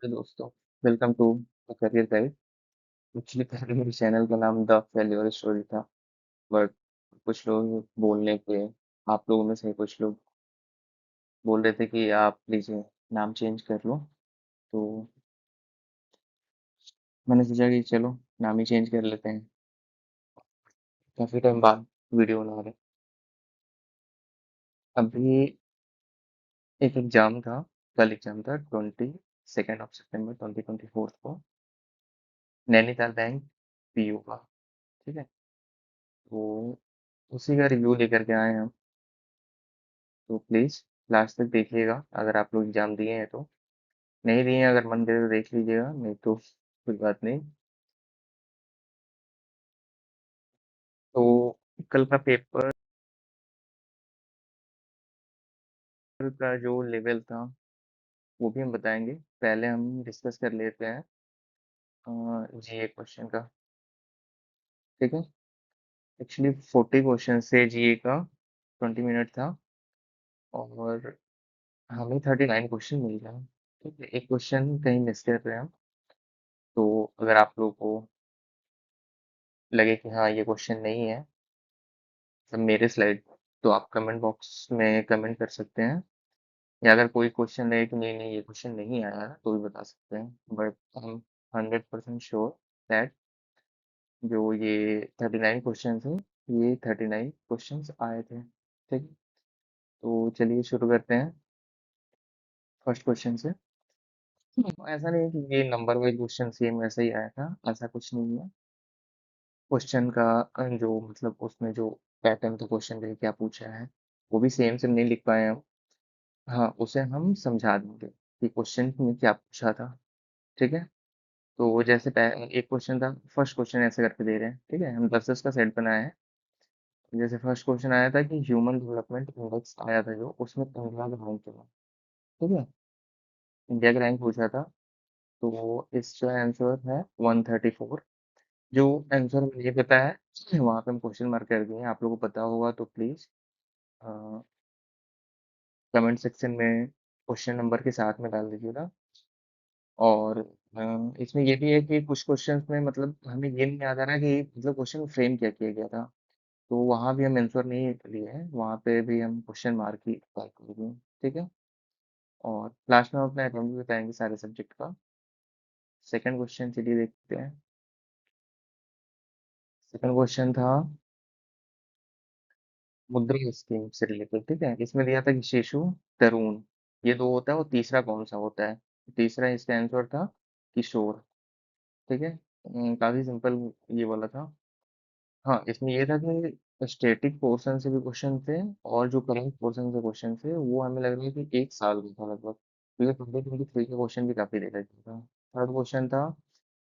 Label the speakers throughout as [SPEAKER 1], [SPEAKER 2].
[SPEAKER 1] Hello दोस्तों, welcome to the career guide. Actually पहले मेरे चैनल का नाम द फेल्योर स्टोरी था, बट कुछ लोग बोलने पे आप लोगों में से कुछ लोग बोल रहे थे कि आप प्लीज़ नाम चेंज कर लो। तो मैंने सोचा कि चलो नाम ही चेंज कर लेते हैं। काफ़ी टाइम बाद वीडियो बना रहे हैं। अभी एक एग्ज़ाम था, कल एग्ज़ाम था 22 ऑफ सितंबर 2024 को, नैनीताल बैंक पीयू का। ठीक है? तो उसी का रिव्यू लेकर के आए हैं हम। तो प्लीज़ लास्ट तक देखिएगा अगर आप लोग एग्ज़ाम दिए हैं तो। नहीं दिए हैं अगर मन करे तो देख लीजिएगा, नहीं तो कोई बात नहीं। तो कल का पेपर का जो लेवल था वो भी हम बताएँगे। पहले हम डिस्कस कर लेते हैं जीए क्वेश्चन का, ठीक है? एक्चुअली 40 क्वेश्चन से जीए का 20 मिनट था और हमें 39 क्वेश्चन मिल गया। ठीक है? एक क्वेश्चन कहीं मिस कर रहे हैं हम। तो अगर आप लोगों को लगे कि हाँ, ये क्वेश्चन नहीं है सब मेरे स्लाइड, तो आप कमेंट बॉक्स में कमेंट कर सकते हैं, या अगर कोई क्वेश्चन रहे कि नहीं नहीं ये क्वेश्चन नहीं आया है तो भी बता सकते हैं। बट हम 100% श्योर दैट जो ये 39 क्वेश्चन थे, ये 39 क्वेश्चंस आए थे। ठीक है? तो चलिए शुरू करते हैं फर्स्ट क्वेश्चन से। ऐसा नहीं है कि ये नंबर वाइज क्वेश्चन सेम वैसा ही आया था, ऐसा कुछ नहीं है। क्वेश्चन का जो मतलब उसमें जो पैटर्न था क्वेश्चन का क्या पूछा है वो भी सेम सेम नहीं लिख पाए हम। हाँ, उसे हम समझा देंगे कि क्वेश्चन में क्या पूछा था। ठीक है? तो जैसे एक क्वेश्चन था, फर्स्ट क्वेश्चन ऐसे करके दे रहे हैं, ठीक है? हम 10-10 का सेट बनाया है। जैसे फर्स्ट क्वेश्चन आया था कि ह्यूमन डेवलपमेंट इंडेक्स आया था जो, उसमें इंडिया का रैंक चला। ठीक है? इंडिया का रैंक पूछा था। तो इसका आंसर है 134। जो आंसर मुझे पता है वहाँ पे हम क्वेश्चन मार्क कर दिए हैं। आप लोगों को पता होगा तो प्लीज कमेंट सेक्शन में क्वेश्चन नंबर के साथ में डाल दीजिएगा। और इसमें ये भी है कि कुछ क्वेश्चंस में मतलब हमें ये नहीं याद आ रहा कि मतलब क्वेश्चन फ्रेम क्या किया गया था। तो वहाँ भी हम आंसर नहीं लिए हैं, वहाँ पे भी हम क्वेश्चन मार्क ही टाइप कर दिए हैं। ठीक है? और लास्ट में हम अपना अटेम्प्ट भी बताएंगे सारे सब्जेक्ट का। सेकंड क्वेश्चन चलिए देखते हैं। सेकंड क्वेश्चन था मुद्रा स्कीम से रिलेटेड। ठीक है? इसमें दिया था कि शिशु, तरुण, ये दो होता है, वो तीसरा कौन सा होता है? तीसरा इसका आंसर था किशोर। ठीक है? काफी सिंपल ये वाला था। हाँ, इसमें ये था कि स्टैटिक पोर्शन से भी क्वेश्चन थे और जो करंट पोर्शन से क्वेश्चन थे वो हमें लग रहा है कि एक साल का था लगभग, क्योंकि 2023 का क्वेश्चन भी काफी दे रखा था। थर्ड क्वेश्चन था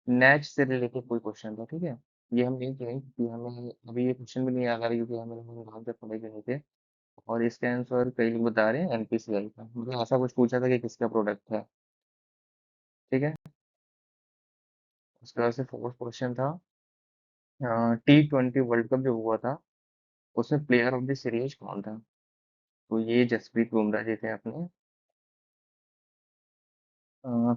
[SPEAKER 1] नेच से रिलेटेड कोई क्वेश्चन था। ठीक है? ये हम नहीं किए क्योंकि हमें अभी ये क्वेश्चन भी नहीं याद आ रहा क्योंकि हमें ध्यान से पढ़े भी नहीं थे। और इसका आंसर कई लोग बता रहे हैं एनपीसीआई का, मतलब ऐसा कुछ पूछा था कि किसका प्रोडक्ट है। ठीक है? उसके बाद से फोर्थ क्वेश्चन था T20 वर्ल्ड कप जो हुआ था उसमें प्लेयर ऑफ द सीरीज कौन था? तो ये जसप्रीत बुमराह जी थे अपने।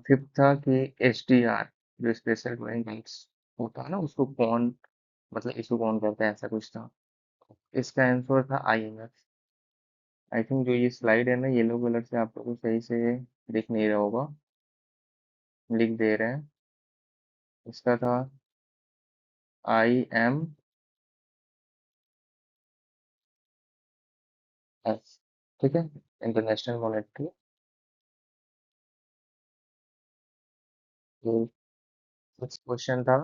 [SPEAKER 1] फिफ्थ था कि एसडीआर जो स्पेशल ड्राइंग राइट्स होता है ना उसको कौन मतलब इसको कौन करता है, ऐसा कुछ था। इसका आंसर था आईएमएफ। आई थिंक जो ये स्लाइड है ना येलो कलर से आप लोगों को सही से दिख नहीं रहा होगा, लिख दे रहे हैं। इसका था IMF। ठीक है? International monetary. सिक्स क्वेश्चन था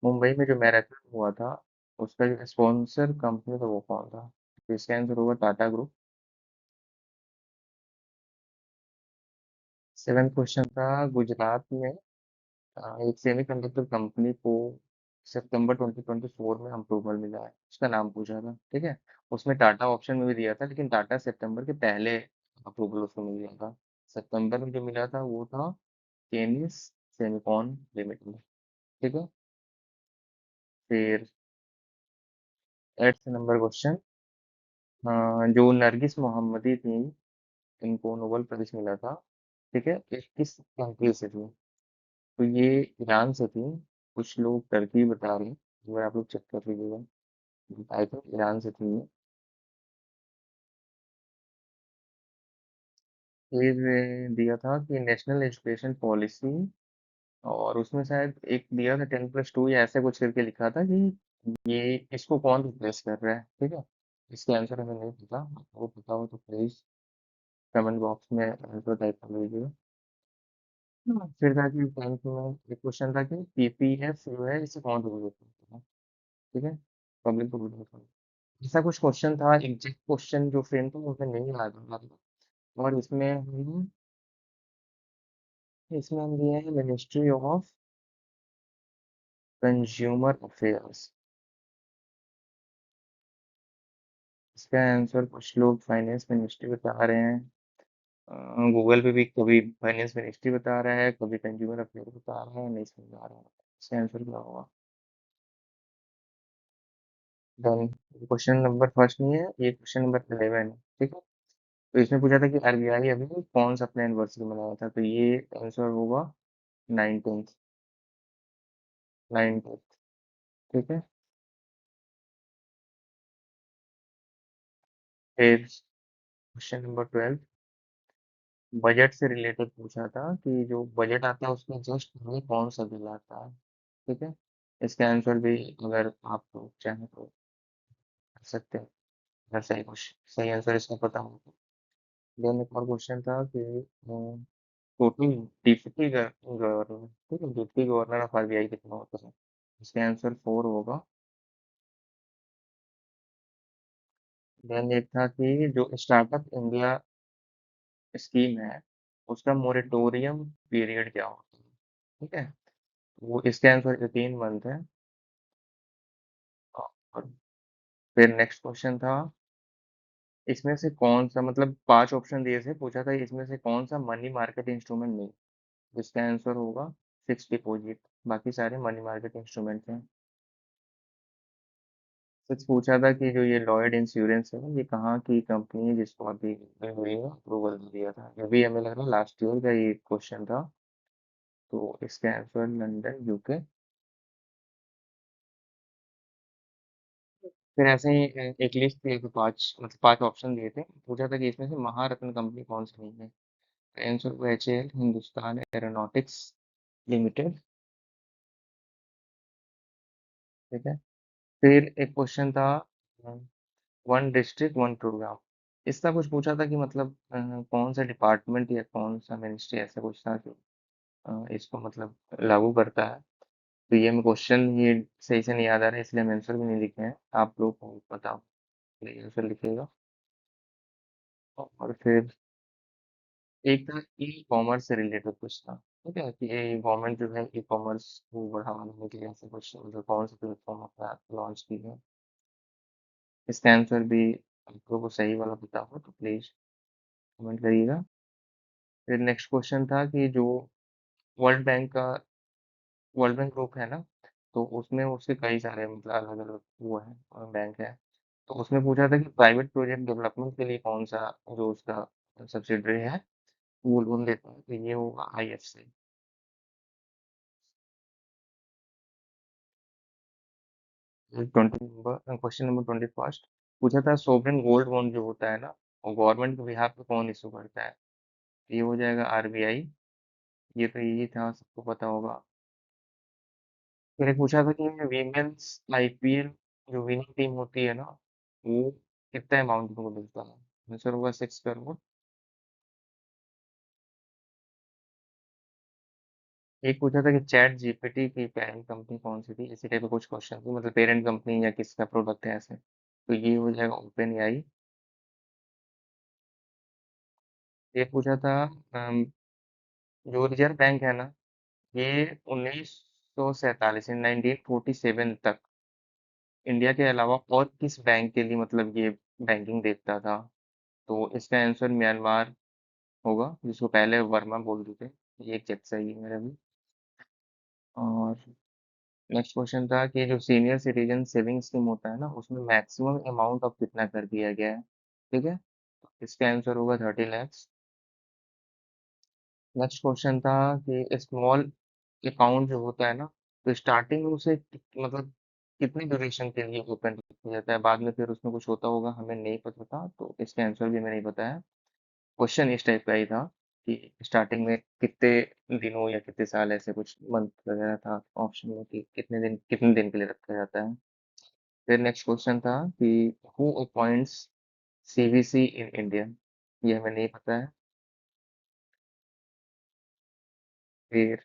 [SPEAKER 1] मुंबई में जो मैराथन हुआ था उसका जो स्पॉन्सर कंपनी था वो कौन था? तो इसका आंसर होगा टाटा ग्रुप। सेवेंथ क्वेश्चन था गुजरात में एक सेमीकंडक्टर कंपनी को सितंबर 2024 में अप्रूवल मिला है, उसका नाम पूछा था। ठीक है? उसमें टाटा ऑप्शन में भी दिया था लेकिन टाटा सितंबर के पहले अप्रूवल उसको मिल गया था। सितंबर में जो मिला था वो था केनिस सेमिकॉन लिमिटेड। ठीक है? फिर एट्थ नंबर क्वेश्चन, जो नरगिस मोहम्मदी थी इनको नोबेल प्राइज मिला था। ठीक है? ये किस कंट्री से थी? तो ये ईरान से थी, कुछ लोग टर्की बता रहे हैं, एक बार आप लोग चेक कर लीजिएगा। आई थिंक ईरान से थी ये। फिर दिया था कि नेशनल एजुकेशन पॉलिसी, और उसमें शायद एक दिया था 10+2 या ऐसे कुछ करके लिखा था कि ये इसको कौन रिप्लेस कर रहा है, ठीक है। इसके आंसर हमें नहीं पता, वो पता हो तो प्लीज कमेंट बॉक्स में आंसर टाइप कर लीजिएगा। फिर था कि 10th में एक क्वेश्चन था कि पीपीएफ जो है इसे कौन रिप्लेस करता है, ठीक है। पब्लिक प्रोविडेंट फंड, ऐसा कुछ क्वेश्चन था, एग्जैक्ट क्वेश्चन जो फ्रेम था उसमें नहीं आ रहा था। और इसमें हम दिए हैं मिनिस्ट्री ऑफ कंज्यूमर अफेयर्स। इसका आंसर कुछ लोग फाइनेंस मिनिस्ट्री बता रहे हैं, गूगल पे भी कभी फाइनेंस मिनिस्ट्री बता रहा है, कभी कंज्यूमर अफेयर बता रहा है, नहीं समझ आ रहा है इसका आंसर क्या होगा। डन। क्वेश्चन नंबर फर्स्ट नहीं है, ये क्वेश्चन नंबर 11 है, ठीक है। तो इसमें पूछा था कि आरबीआई अभी कौन सा अपना एनिवर्सरी मनाया था, तो ये आंसर होगा 19th। 19th, ठीक है। फिर क्वेश्चन नंबर 12, बजट से रिलेटेड पूछा था कि जो बजट आता है उसमें जस्ट हमें कौन सा बिल आता है, ठीक है। इसका आंसर भी अगर आप लोग चाहें तो कर सकते हैं, अगर सही आंसर इसका पता हो तो। देन एक और क्वेश्चन था कि टोटल डिप्टी गवर्नर, ठीक है, डिप्टी गवर्नर ऑफ आरबीआई कितना होता है, इसका आंसर 4 होगा। देन एक था कि जो स्टार्टअप इंडिया स्कीम है उसका मोरेटोरियम पीरियड क्या होता है, ठीक है। वो इसके आंसर 18 मंथ है। और फिर नेक्स्ट क्वेश्चन था, इसमें से कौन सा, मतलब 5 ऑप्शन दिए थे, पूछा था इसमें से कौन सा मनी मार्केट इंस्ट्रूमेंट नहीं, जिसका आंसर होगा फिक्स डिपॉजिट, बाकी सारे मनी मार्केट इंस्ट्रूमेंट हैं। सच पूछा था कि जो ये लॉयड इंश्योरेंस है ये कहाँ की कंपनी है, जिसको अभी हुई है अप्रूवल दिया था, ये भी हमें लग रहा है लास्ट ईयर का ये क्वेश्चन था। तो इसका आंसर लंदन यूके। फिर ऐसे ही एक लिस्ट थी, तो 5 ऑप्शन दिए थे, पूछा था कि इसमें से महारत्न कंपनी कौन सी नहीं है, आंसर को एचएएल हिंदुस्तान एरोनॉटिक्स लिमिटेड, ठीक है। फिर एक क्वेश्चन था वन डिस्ट्रिक्ट वन प्रोग्राम, इसका कुछ पूछा था कि मतलब कौन सा डिपार्टमेंट या कौन सा मिनिस्ट्री ऐसा कुछ था कि इसको मतलब लागू करता है। तो ये मैं क्वेश्चन ये सही से नहीं याद आ रहा है, इसलिए हम आंसर भी नहीं लिखे हैं, आप लोग को बताओ, आंसर लिखिएगा। और फिर एक था ई कॉमर्स से रिलेटेड कुछ था, ठीक है, कि ये गवर्नमेंट जो है ई कॉमर्स को बढ़ावा देने के लिए ऐसे कुछ मतलब कौन सा प्लेटफॉर्म अपना लॉन्च की है। इसका आंसर भी आप लोगों को सही वाला पता हो तो प्लीज कमेंट करिएगा। फिर नेक्स्ट क्वेश्चन था कि जो वर्ल्ड बैंक का वर्ल्ड बैंक ग्रुप है ना, तो उसमें उसके कई सारे मतलब अलग अलग वो है बैंक है। तो उसमें पूछा था कि प्राइवेट प्रोजेक्ट डेवलपमेंट के लिए कौन सा जो उसका सब्सिडरी है वो लोन देता है, तो ये होगा आईएफसी। 20 नंबर क्वेश्चन नंबर 21, पूछा था सोवरेन गोल्ड बॉन्ड जो होता है ना, और गवर्नमेंट के बिहाफ पे कौन इशू करता है, ये हो जाएगा आरबीआई। ये तो यही था, सबको पता होगा। फिर एक पूछा था कि वीमेंस आईपीएल जो विनिंग टीम होती है ना, वो कितना अमाउंट को मिलता है, आंसर होगा 6 करोड़। एक पूछा था कि चैट जीपीटी की पेरेंट कंपनी कौन सी थी, इसी टाइप का कुछ क्वेश्चन थी, मतलब पेरेंट कंपनी या किसका प्रोडक्ट है ऐसे, तो ये हो जाएगा ओपन एआई। ये पूछा था जो रिजर्व बैंक है ना, ये 1947 से 1947 तक इंडिया के अलावा और किस बैंक के लिए मतलब ये बैंकिंग देखता था, तो इसका आंसर म्यांमार होगा, जिसको पहले वर्मा बोलते थे। ये चेक सही है मेरा भी। और नेक्स्ट क्वेश्चन था कि जो सीनियर सिटीजन सेविंग स्कीम होता है ना, उसमें मैक्सिमम अमाउंट ऑफ कितना कर दिया गया है, ठीक है। इसका आंसर होगा 30 लैक्स। नेक्स्ट क्वेश्चन था कि स्मॉल अकाउंट जो होता है ना, तो स्टार्टिंग में उसे मतलब कितनी ड्यूरेशन के लिए ओपन किया जाता है, बाद में फिर उसमें कुछ होता होगा, हमें नहीं पता था, तो इसका आंसर भी हमें नहीं पता है। क्वेश्चन इस टाइप का ही था कि स्टार्टिंग में कितने दिनों या कितने साल, ऐसे कुछ मंथ वगैरह था ऑप्शन में कि कितने दिन के लिए रखा जाता है। फिर नेक्स्ट क्वेश्चन था कि who appoints CVC in India, ये हमें नहीं पता है। फिर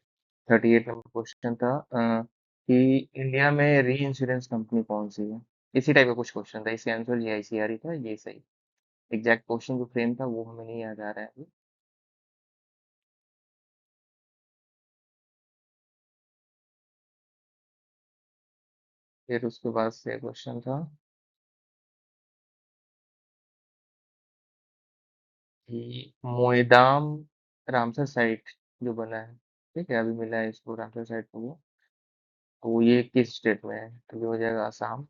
[SPEAKER 1] 38 नंबर क्वेश्चन था कि इंडिया में री इंश्योरेंस कंपनी कौन सी है। इसी टाइप का कुछ क्वेश्चन था, इसका आंसर ये आईसीआर ही था, ये सही। एग्जैक्ट क्वेश्चन जो फ्रेम था वो हमें नहीं याद आ रहा है अभी। फिर उसके बाद से क्वेश्चन था कि मोइदाम रामसर साइट जो बना है, ठीक है, अभी मिला है इसको रामसर साइट को वो, तो ये किस स्टेट में है, तो ये हो जाएगा आसाम।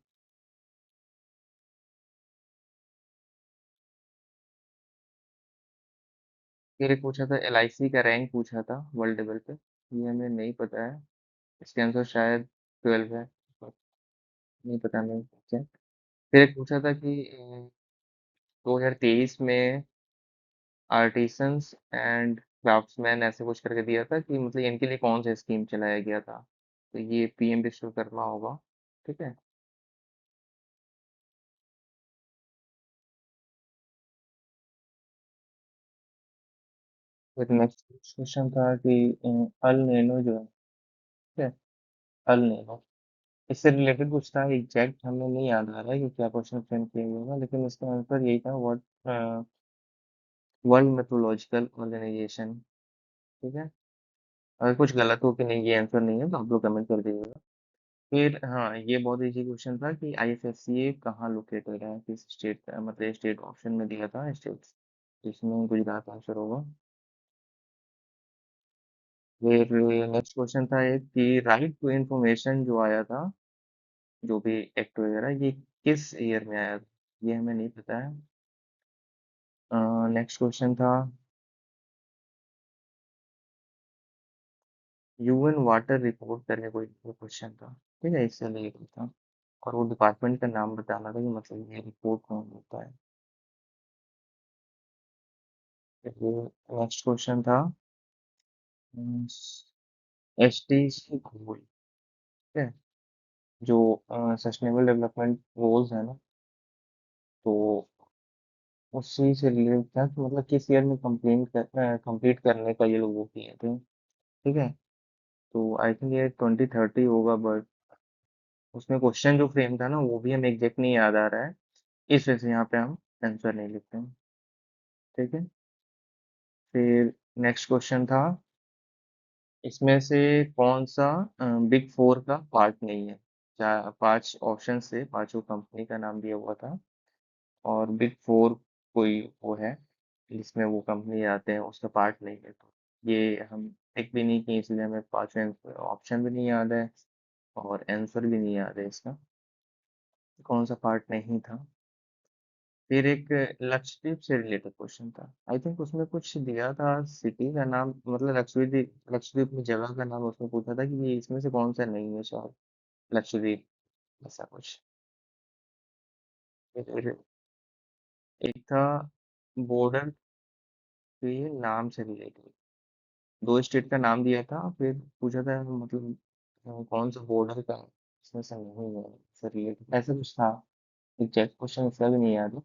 [SPEAKER 1] फिर एक पूछा था एलआईसी का रैंक पूछा था वर्ल्ड लेवल पे, ये हमें नहीं पता है। इसके आंसर शायद 12 है, पर नहीं पता हमें क्या। फिर एक पूछा था कि 2023 में आर्टिसंस एंड क्राफ्ट्समैन ऐसे कुछ करके दिया था कि मतलब इनके लिए कौन सा स्कीम चलाया गया था, तो ये पीएम विश्वकर्मा होगा, ठीक है। फिर नेक्स्ट क्वेश्चन था कि अल नीनो जो है, ठीक है, अल नीनो, इससे रिलेटेड कुछ था, एग्जैक्ट हमें नहीं याद आ रहा है कि क्या क्वेश्चन फ्रेम किया गया होगा, लेकिन इसका आंसर यही था, व्हाट वर्ल्ड मेट्रोलॉजिकल ऑर्गेनाइजेशन, ठीक है। अगर कुछ गलत हो कि नहीं ये आंसर नहीं है तो आप लोग कमेंट कर दीजिएगा। फिर हाँ, ये बहुत इजी क्वेश्चन था कि आईएफएससी कहाँ लोकेटेड है, किस स्टेट का, मतलब स्टेट ऑप्शन में दिया था स्टेट्स, इसमें गुजरात आंसर होगा। फिर नेक्स्ट क्वेश्चन था एक कि राइट टू इंफॉर्मेशन जो आया था, जो भी एक्ट वगैरह, ये किस ईयर में आया था, ये हमें नहीं पता है। नेक्स्ट क्वेश्चन था यूएन वाटर रिपोर्ट करके कोई क्वेश्चन था, ठीक है, इससे रिलेटेड था, और वो डिपार्टमेंट का नाम बताना था कि मतलब ये रिपोर्ट कौन होता है। नेक्स्ट क्वेश्चन था एच टी सी गोल, ठीक है, जो सस्टेनेबल डेवलपमेंट गोल्स है ना, तो उसी से रिलेटेड था कि मतलब किस ईयर में कंप्लीट करने का ये लोग वो किए थे, ठीक है। तो आई थिंक ये 2030 होगा, बट उसमें क्वेश्चन जो फ्रेम था ना वो भी हमें एग्जैक्ट नहीं याद आ रहा है, इस वजह से यहाँ पे हम आंसर नहीं लिखते हैं, ठीक है। फिर नेक्स्ट क्वेश्चन था इसमें से कौन सा बिग फोर का पार्ट नहीं है। चार पांच ऑप्शन से पांचों कंपनी का नाम दिया हुआ था, और बिग फोर कोई वो है जिसमें वो कंपनी आते हैं, उसका पार्ट नहीं है, तो ये हम टिक भी नहीं किए, इसलिए हमें पांचवें ऑप्शन भी नहीं याद है, और आंसर भी नहीं याद है इसका, कौन सा पार्ट नहीं था। फिर एक लक्षद्वीप से रिलेटेड क्वेश्चन था, आई थिंक उसमें कुछ दिया था सिटी का नाम, मतलब लक्षद्वीप, लक्षद्वीप में जगह का नाम उसमें पूछा था कि ये इसमें से कौन सा नहीं है शायद, लक्षद्वीप, ऐसा कुछ। फिर एक था बॉर्डर के नाम से रिलेटेड, दो स्टेट का नाम दिया था, फिर पूछा था मतलब कौन सा बॉर्डर का इसमें से नहीं है, से रिलेटेड ऐसा कुछ था। एग्जैक्ट क्वेश्चन इसका भी नहीं याद है।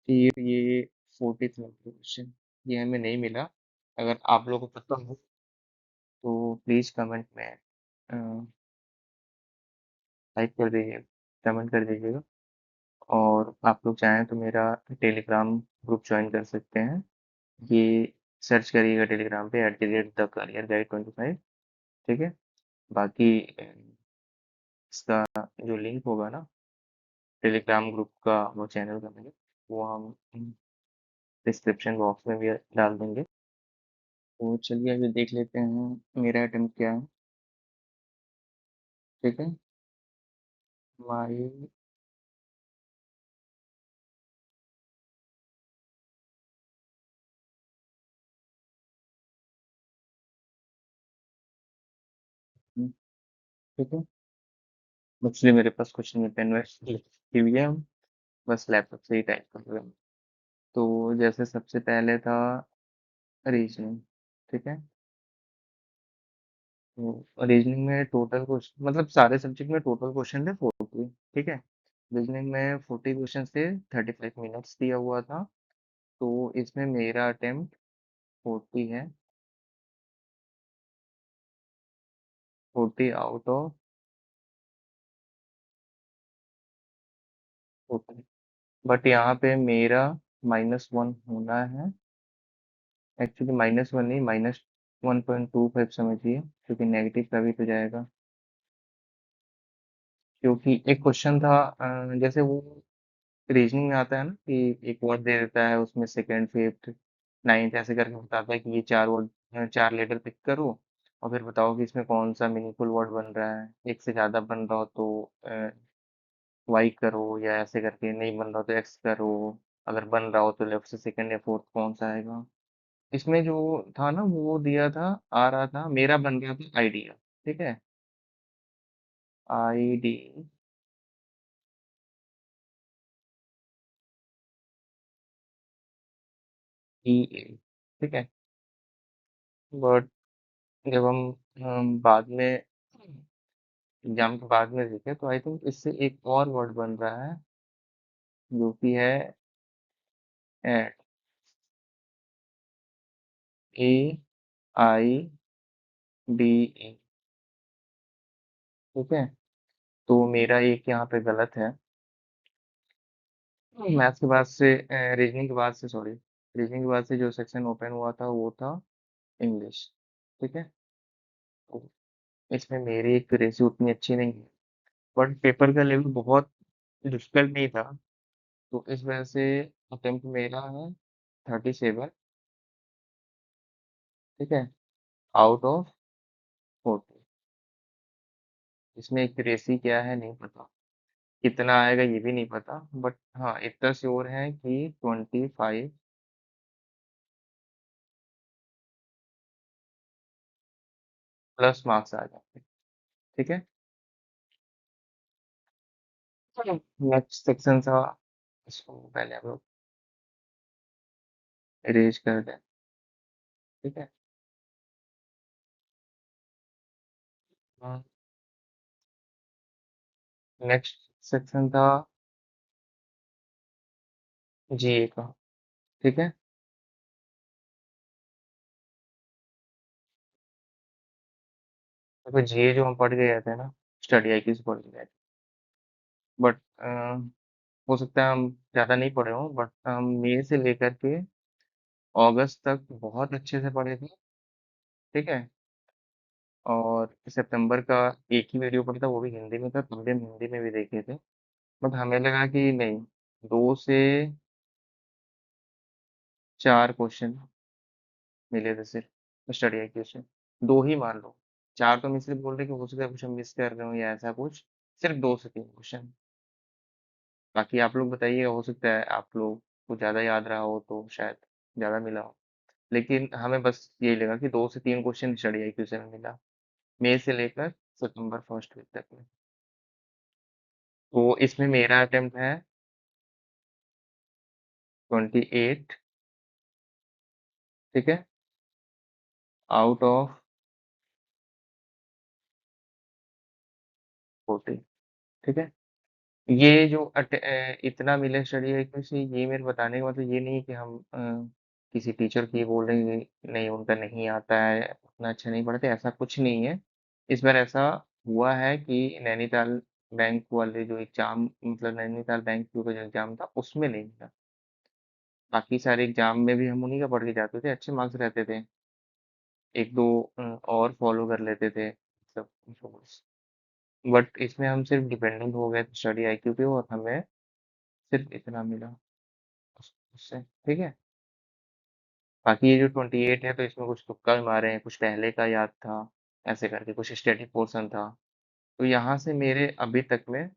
[SPEAKER 1] फिर ये 40th नंबर क्वेश्चन, ये हमें नहीं मिला, अगर आप लोगों को पता हो तो प्लीज कमेंट में टाइप कर दीजिए, कमेंट कर दीजिएगा। और आप लोग चाहें तो मेरा टेलीग्राम ग्रुप ज्वाइन कर सकते हैं, ये सर्च करिएगा टेलीग्राम पे @द करियर गाइड 25, ठीक है। बाकी इसका जो लिंक होगा ना टेलीग्राम ग्रुप का, वो चैनल का लिंक, वो हम डिस्क्रिप्शन बॉक्स में भी डाल देंगे। तो चलिए अभी देख लेते हैं मेरा अटेम्प्ट क्या है, ठीक है। हमारी ठीक है? एक्चुअली मेरे पास कुछ नहीं है, पेन वेन लिखी हुई है, हम बस लैपटॉप से ही टाइप कर रहे हैं। तो जैसे सबसे पहले था रीजनिंग, ठीक है? तो रीजनिंग में टोटल क्वेश्चन मतलब सारे सब्जेक्ट में टोटल क्वेश्चन थे 40, ठीक है? रीजनिंग में 40 क्वेश्चन थे, 35 मिनट्स दिया हुआ था। तो इसमें मेरा अटेम्प्ट 40 है, 40 आउट ऑफ 40। बट यहाँ पे मेरा -1 होना है। एक्चुअली -1 नहीं, -1.25 समझिए, क्योंकि नेगेटिव का भी तो जाएगा। क्योंकि एक क्वेश्चन था जैसे वो रीजनिंग में आता है ना कि एक वर्ड दे देता है, उसमें सेकंड फिफ्थ नाइन्थ ऐसे करके बताता है कि ये चार वर्ड, चार लेटर पिक करो और फिर बताओ कि इसमें कौन सा मीनिंगफुल वर्ड बन रहा है। एक से ज्यादा बन रहा हो तो वाई करो, या ऐसे करके नहीं बन रहा हो तो एक्स करो। अगर बन रहा हो तो लेफ्ट से सेकंड या फोर्थ कौन सा आएगा। इसमें जो था ना वो दिया था, आ रहा था, मेरा बन गया था आइडिया, ठीक है? ID EA, ठीक है? बट जब हम बाद में एग्जाम के बाद में देखे तो आई थिंक इससे एक और वर्ड बन रहा है, जो कि है एट, AIDE, ठीक है? तो मेरा एक यहाँ पे गलत है। मैथ्स के बाद से, रीजनिंग के बाद से, सॉरी, रीजनिंग के बाद से जो सेक्शन ओपन हुआ था वो था इंग्लिश, ठीक है? तो इसमें मेरी एक्यूरेसी उतनी अच्छी नहीं है, बट पेपर का लेवल बहुत डिफिकल्ट नहीं था। तो इस वजह से अटेम्प्ट मेरा है 37, ठीक है, आउट ऑफ 40। इसमें एक्यूरेसी क्या है नहीं पता, कितना आएगा ये भी नहीं पता, बट हाँ इतना श्योर है कि 25 प्लस मार्क्स आ जाते हैं, ठीक है? चलो नेक्स्ट सेक्शन था, इसको पहले हम लोग इरेज कर दें, ठीक है? नेक्स्ट सेक्शन था GA का, ठीक है? देखो GA जो हम पढ़ के गए थे ना, स्टडी आई से पढ़ के गए थे, बट हो सकता है हम ज़्यादा नहीं पढ़े हों, बट हम मई से लेकर के अगस्त तक बहुत अच्छे से पढ़े थे, ठीक है? और सितंबर का एक ही वीडियो पढ़ा था, वो भी हिंदी में था, तब भी हम हिंदी में भी देखे थे। बट हमें लगा कि नहीं, 2 से 4 क्वेश्चन मिले थे सिर्फ स्टडी आईक्यू से, 2 ही मान लो। 4 तो मैं इसलिए बोल रही कि हो सकता है कुछ हम मिस कर रहे हो या ऐसा कुछ, सिर्फ 2 से 3 क्वेश्चन। बाकी आप लोग बताइए, हो सकता है आप लोग को ज़्यादा याद रहा हो तो शायद ज़्यादा मिला हो। लेकिन हमें बस यही लगा कि 2 से 3 क्वेश्चन स्टडी आईक्यू से हमें मिला, मई से लेकर सितंबर फर्स्ट वीक तक में। तो इसमें मेरा अटेम्प्ट है 28, ठीक है, आउट ऑफ 40, ठीक है? ये जो इतना मिले स्टडी है से, ये मेरे बताने का मतलब ये नहीं है कि हम किसी टीचर की बोल रहे हैं कि नहीं उनका नहीं आता है, उतना अच्छा नहीं पढ़ते, ऐसा कुछ नहीं है। इस बार ऐसा हुआ है कि नैनीताल बैंक वाले जो एग्जाम, मतलब नैनीताल बैंक का जो एग्जाम था उसमें नहीं मिला। बाकी सारे एग्जाम में भी हम उन्हीं का पढ़ के जाते थे, अच्छे मार्क्स रहते थे। एक दो और फॉलो कर लेते थे सब कुछ, बट इसमें हम सिर्फ डिपेंडेंट हो गए स्टडी आईक्यू पे और हमें सिर्फ इतना मिला उससे, ठीक है? बाकी ये जो 28 है तो इसमें कुछ तुक्का भी मारे हैं, कुछ पहले का याद था, ऐसे करके कुछ स्टैटिक पोर्शन था। तो यहाँ से मेरे अभी तक में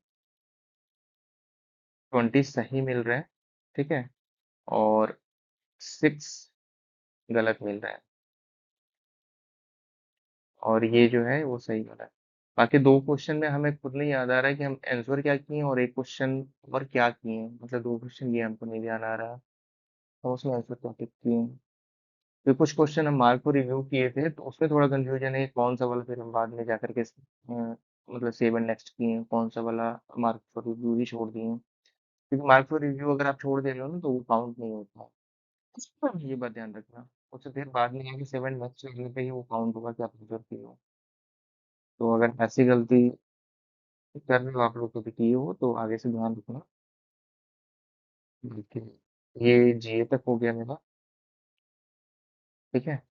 [SPEAKER 1] 20 सही मिल रहे हैं, ठीक है? और 6 गलत मिल रहे हैं, और ये जो है वो सही वाला है। बाकी 2 क्वेश्चन में हमें खुद नहीं याद आ रहा है कि हम आंसर क्या किए हैं और एक क्वेश्चन और क्या किए हैं, मतलब 2 क्वेश्चन ये हमको नहीं ध्यान आ रहा है, तो उसमें आंसर क्या टिक किए हैं। फिर कुछ क्वेश्चन हम मार्क को रिव्यू किए थे, तो उसमें थोड़ा कंफ्यूजन है कि कौन सा वाला फिर हम बाद में जाकर के मतलब सेव एंड नेक्स्ट किए हैं, कौन सा वाला मार्क फॉर रिव्यू ही छोड़ दिए हैं। क्योंकि मार्क फॉर रिव्यू अगर आप छोड़ दे रहे हो ना, तो वो काउंट नहीं होता है। ये बात ध्यान रखना। उससे फिर बाद में आके सेव एंड नेक्स्ट करने पे ही वो काउंट होगा कि आप रिजर्व किए हो। तो अगर ऐसी गलती कर रहे हो आप लोग कभी किए हो, तो आगे से ध्यान रखना। देखिए ये जीए तक हो गया मेरा। ठीक है।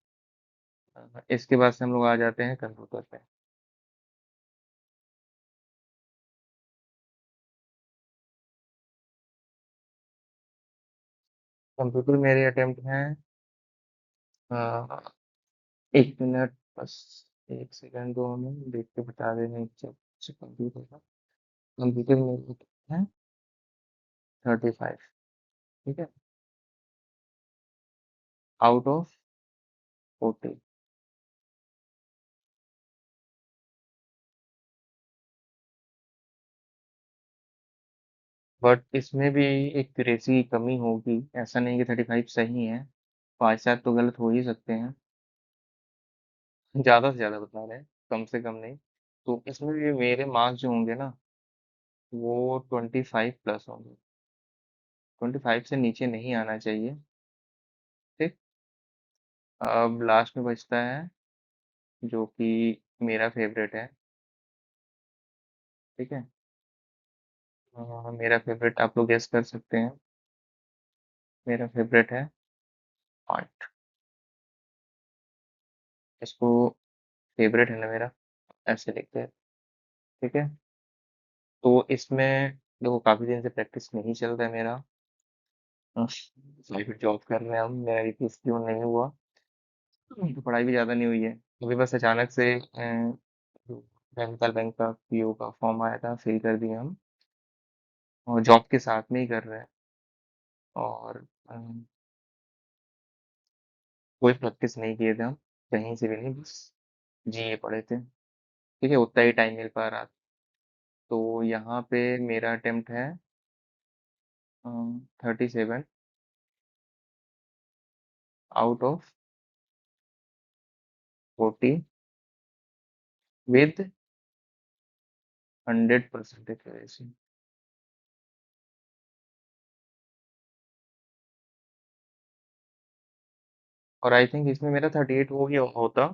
[SPEAKER 1] इसके बाद से हम लोग आ जाते हैं कंप्यूटर पे। कंप्यूटर मेरे अटेम्प्ट हैं 1 मिनट बस, 1 सेकंड दो हमें देख के बता देना एक चेक कंप्यूटर का। कंप्यूटर मेरे है 35। ठीक है, आउट ऑफ 40। बट इसमें भी एक क्यूरेसी की कमी होगी, ऐसा नहीं कि 35 सही है, 5-7 तो गलत हो ही सकते हैं। ज़्यादा से ज़्यादा बता रहे हैं, कम से कम नहीं। तो इसमें भी मेरे मार्क्स जो होंगे ना, वो 25 प्लस होंगे। 25 से नीचे नहीं आना चाहिए। ठीक। अब लास्ट में बचता है जो कि मेरा फेवरेट है। ठीक है। मेरा फेवरेट आप लोग गेस कर सकते हैं। मेरा फेवरेट है आर्ट। इसको फेवरेट है ना मेरा, ऐसे लिखते हैं। ठीक है। तो इसमें देखो काफी दिन से प्रैक्टिस नहीं चल रहा है मेरा। प्राइवेट जॉब कर रहे हैं हम, मेरा रिपीट क्यों नहीं हुआ, तो पढ़ाई भी ज्यादा नहीं हुई है। अभी बस अचानक से बैंक का पीओ का फॉर्म आया था, फिल कर दिया हम, और जॉब के साथ में ही कर रहे हैं। और कोई प्रैक्टिस नहीं किए थे हम, कहीं से भी नहीं, बस जीए पढ़े थे। ठीक है, उतना ही टाइम मिल पा रहा था। तो यहाँ पे मेरा अटेम्प्ट है 37 आउट ऑफ 40 विद 100% एक्यूरेसी। और आई थिंक इसमें मेरा 38 हो गया होता,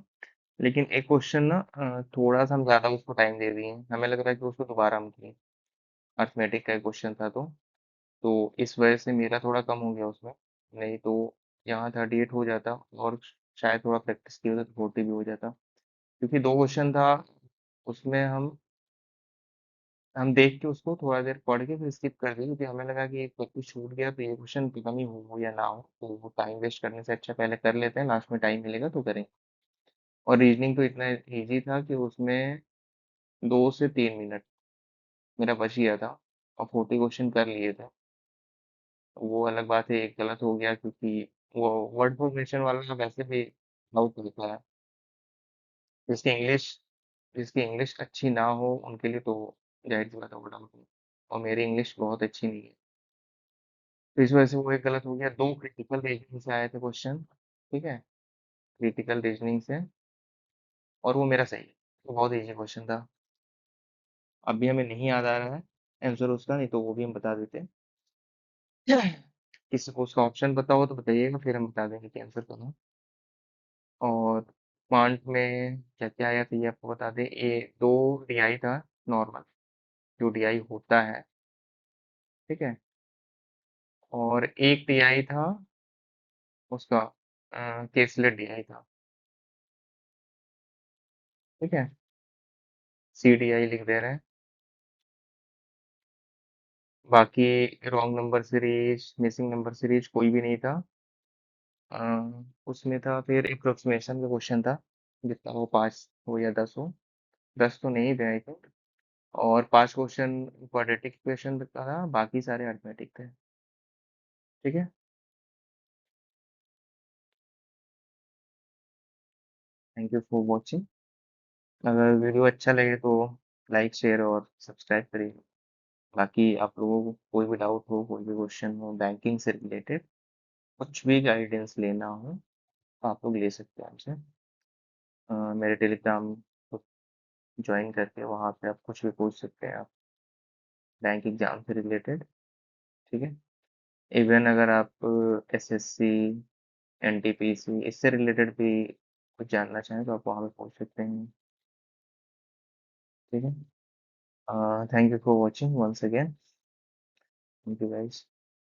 [SPEAKER 1] लेकिन एक क्वेश्चन ना थोड़ा सा हम ज्यादा उसको टाइम दे दिए, हमें लग रहा है कि उसको दोबारा हम किए। अर्थमेटिक का क्वेश्चन था, तो इस वजह से मेरा थोड़ा कम हो गया उसमें। नहीं तो यहाँ 38 हो जाता, और शायद थोड़ा प्रैक्टिस की होता तो 40 भी हो जाता। क्योंकि 2 क्वेश्चन था, उसमें हम देख के उसको थोड़ा देर पढ़ के फिर स्किप कर दिए, क्योंकि हमें लगा कि एक कुछ छूट गया, तो ये क्वेश्चन पता नहीं हो या ना हो, तो वो टाइम वेस्ट करने से अच्छा पहले कर लेते हैं, लास्ट में टाइम मिलेगा तो करेंगे। और रीजनिंग तो इतना इजी था कि उसमें 2 से 3 मिनट मेरा बच गया था, और 40 क्वेश्चन कर लिए थे। वो अलग बात है, एक गलत हो गया क्योंकि वो वर्ड प्रोग्रेशन वाला वैसे भी डाउट होता है। जिसकी इंग्लिश जिसकी इंग्लिश अच्छी ना हो उनके लिए तो जाहिर सी बात है वो डाउट है, और मेरी इंग्लिश बहुत अच्छी नहीं है, तो इस वजह से वो एक गलत हो गया। 2 क्रिटिकल रीजनिंग से आए थे क्वेश्चन। ठीक है, क्रिटिकल रीजनिंग से, और वो मेरा सही है। वो बहुत इजी क्वेश्चन था। अभी हमें नहीं याद आ रहा है आंसर उसका, नहीं तो वो भी हम बता देते। किसी को उसका ऑप्शन पता हो तो बताइएगा, फिर हम बता देंगे कि आंसर कौन है। और क्वांट में क्या क्या आया था ये आपको बता दें। ये 2 डीआई था, नॉर्मल जो डीआई होता है। ठीक है। और एक डीआई था उसका, केसलेट डीआई था। ठीक है, सी डीआई लिख दे रहे हैं। बाकी wrong number series, missing number series कोई भी नहीं था। अ, उसमें था फिर अप्रोक्सीमेशन का क्वेश्चन था, जितना वो 5 हो या 10 हो। 10 तो नहीं थे आई थिंक। और 5 क्वेश्चन क्वाड्रेटिक इक्वेशन का था, बाकी सारे अरिथमेटिक थे। ठीक है। Thank you for watching. अगर वीडियो अच्छा लगे तो लाइक, शेयर और सब्सक्राइब करिए। बाकी आप लोगों को कोई भी डाउट हो, कोई भी क्वेश्चन हो बैंकिंग से रिलेटेड, कुछ भी गाइडेंस लेना हो तो आप लोग ले सकते हैं हमसे। मेरे टेलीग्राम को ज्वाइन करके वहाँ पे आप कुछ भी पूछ सकते हैं आप बैंक एग्जाम से रिलेटेड। ठीक है। इवन अगर आप एसएससी, एनटीपीसी इससे रिलेटेड भी कुछ जानना चाहें तो आप वहाँ पे पूछ सकते हैं। ठीक है। Thank you for watching once again. Thank you guys.